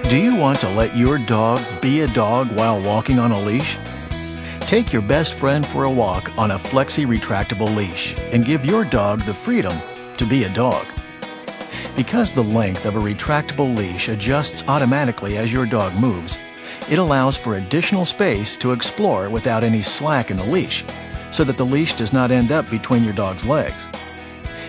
Do you want to let your dog be a dog while walking on a leash? Take your best friend for a walk on a Flexi retractable leash and give your dog the freedom to be a dog. Because the length of a retractable leash adjusts automatically as your dog moves, it allows for additional space to explore without any slack in the leash, so that the leash does not end up between your dog's legs.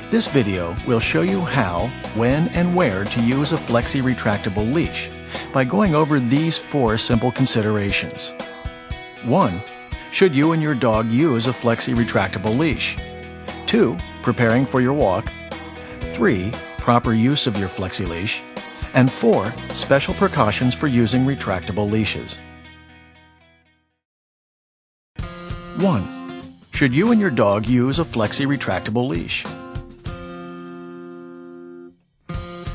This video will show you how, when, and where to use a Flexi retractable leash by going over these 4 simple considerations. 1. Should you and your dog use a Flexi retractable leash? 2. Preparing for your walk. 3. Proper use of your Flexi leash. And 4. Special precautions for using retractable leashes. 1. Should you and your dog use a Flexi retractable leash?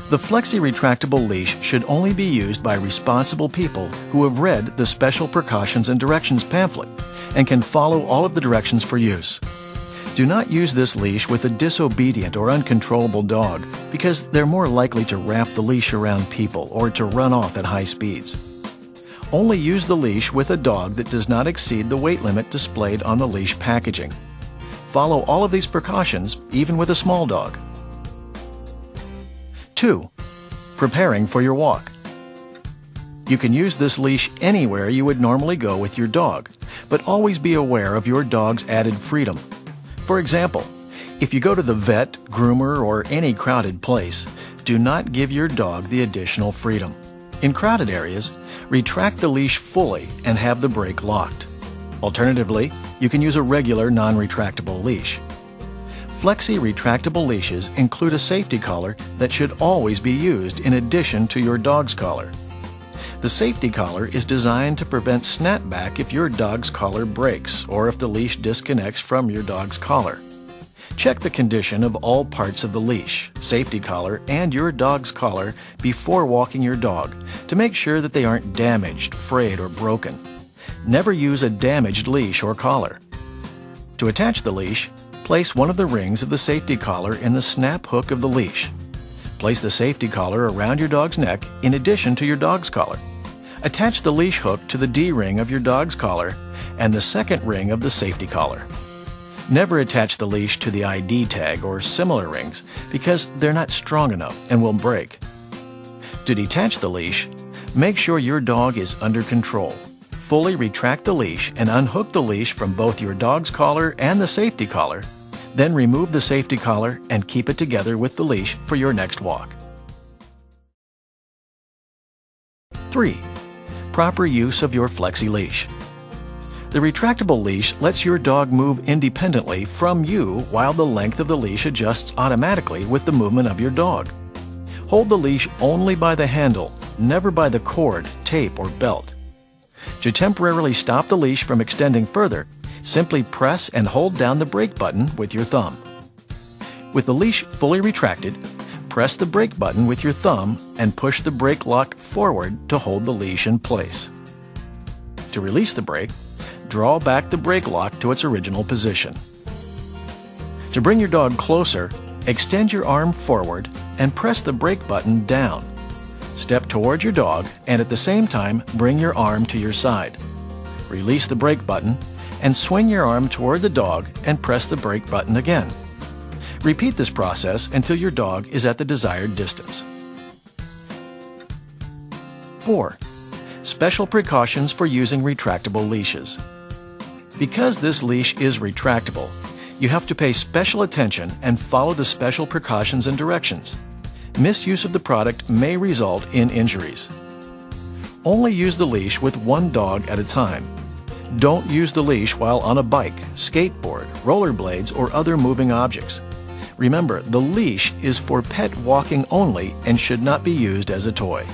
The Flexi retractable leash should only be used by responsible people who have read the Special Precautions and Directions pamphlet and can follow all of the directions for use. Do not use this leash with a disobedient or uncontrollable dog, because they're more likely to wrap the leash around people or to run off at high speeds. Only use the leash with a dog that does not exceed the weight limit displayed on the leash packaging. Follow all of these precautions, even with a small dog. 2. Preparing for your walk. You can use this leash anywhere you would normally go with your dog, but always be aware of your dog's added freedom. For example, if you go to the vet, groomer, or any crowded place, do not give your dog the additional freedom. In crowded areas, retract the leash fully and have the brake locked. Alternatively, you can use a regular non-retractable leash. Flexi retractable leashes include a safety collar that should always be used in addition to your dog's collar. The safety collar is designed to prevent snapback if your dog's collar breaks or if the leash disconnects from your dog's collar. Check the condition of all parts of the leash, safety collar, and your dog's collar before walking your dog to make sure that they aren't damaged, frayed, or broken. Never use a damaged leash or collar. To attach the leash, place one of the rings of the safety collar in the snap hook of the leash. Place the safety collar around your dog's neck in addition to your dog's collar. Attach the leash hook to the D-ring of your dog's collar and the second ring of the safety collar. Never attach the leash to the ID tag or similar rings because they're not strong enough and will break. To detach the leash, make sure your dog is under control. Fully retract the leash and unhook the leash from both your dog's collar and the safety collar. Then remove the safety collar and keep it together with the leash for your next walk. 3. Proper use of your Flexi leash. The retractable leash lets your dog move independently from you while the length of the leash adjusts automatically with the movement of your dog. Hold the leash only by the handle, never by the cord, tape, or belt. To temporarily stop the leash from extending further, simply press and hold down the brake button with your thumb. With the leash fully retracted, press the brake button with your thumb and push the brake lock forward to hold the leash in place. To release the brake, draw back the brake lock to its original position. To bring your dog closer, extend your arm forward and press the brake button down. Step towards your dog and at the same time bring your arm to your side. Release the brake button and swing your arm toward the dog and press the brake button again. Repeat this process until your dog is at the desired distance. 4. Special precautions for using retractable leashes. Because this leash is retractable, you have to pay special attention and follow the special precautions and directions. Misuse of the product may result in injuries. Only use the leash with one dog at a time. Don't use the leash while on a bike, skateboard, rollerblades, or other moving objects. Remember, the leash is for pet walking only and should not be used as a toy.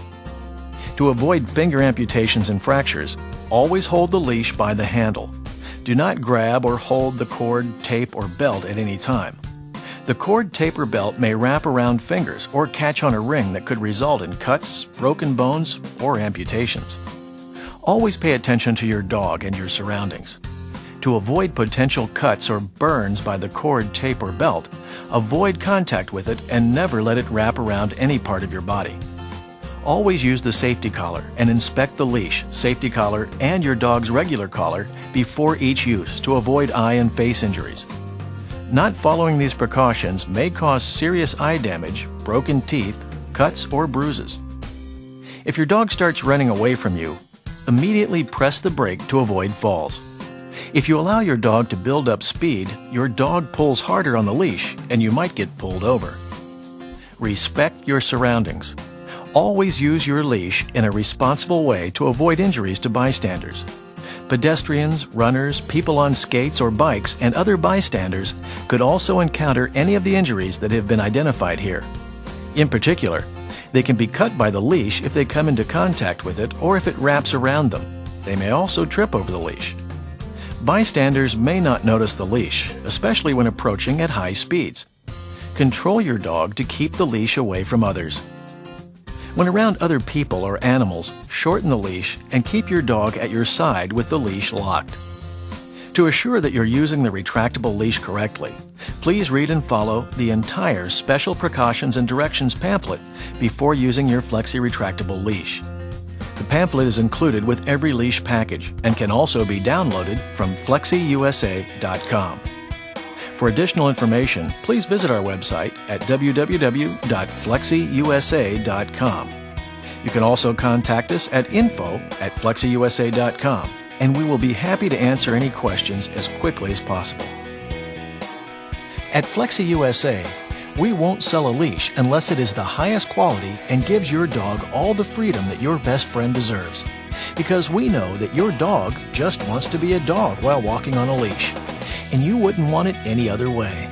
To avoid finger amputations and fractures, always hold the leash by the handle. Do not grab or hold the cord, tape, or belt at any time. The cord, tape, or belt may wrap around fingers or catch on a ring that could result in cuts, broken bones, or amputations. Always pay attention to your dog and your surroundings. To avoid potential cuts or burns by the cord, tape, or belt, avoid contact with it and never let it wrap around any part of your body. Always use the safety collar and inspect the leash, safety collar, and your dog's regular collar before each use to avoid eye and face injuries. Not following these precautions may cause serious eye damage, broken teeth, cuts, or bruises. If your dog starts running away from you, immediately press the brake to avoid falls. If you allow your dog to build up speed, your dog pulls harder on the leash and you might get pulled over. Respect your surroundings. Always use your leash in a responsible way to avoid injuries to bystanders. Pedestrians, runners, people on skates or bikes, and other bystanders could also encounter any of the injuries that have been identified here. In particular, they can be cut by the leash if they come into contact with it or if it wraps around them. They may also trip over the leash. Bystanders may not notice the leash, especially when approaching at high speeds. Control your dog to keep the leash away from others. When around other people or animals, shorten the leash and keep your dog at your side with the leash locked. To assure that you're using the retractable leash correctly, please read and follow the entire Special Precautions and Directions pamphlet before using your Flexi retractable leash. The pamphlet is included with every leash package and can also be downloaded from FlexiUSA.com. For additional information, please visit our website at www.flexiusa.com. You can also contact us at info@flexiusa.com, and we will be happy to answer any questions as quickly as possible. At Flexi USA, we won't sell a leash unless it is the highest quality and gives your dog all the freedom that your best friend deserves. Because we know that your dog just wants to be a dog while walking on a leash, and you wouldn't want it any other way.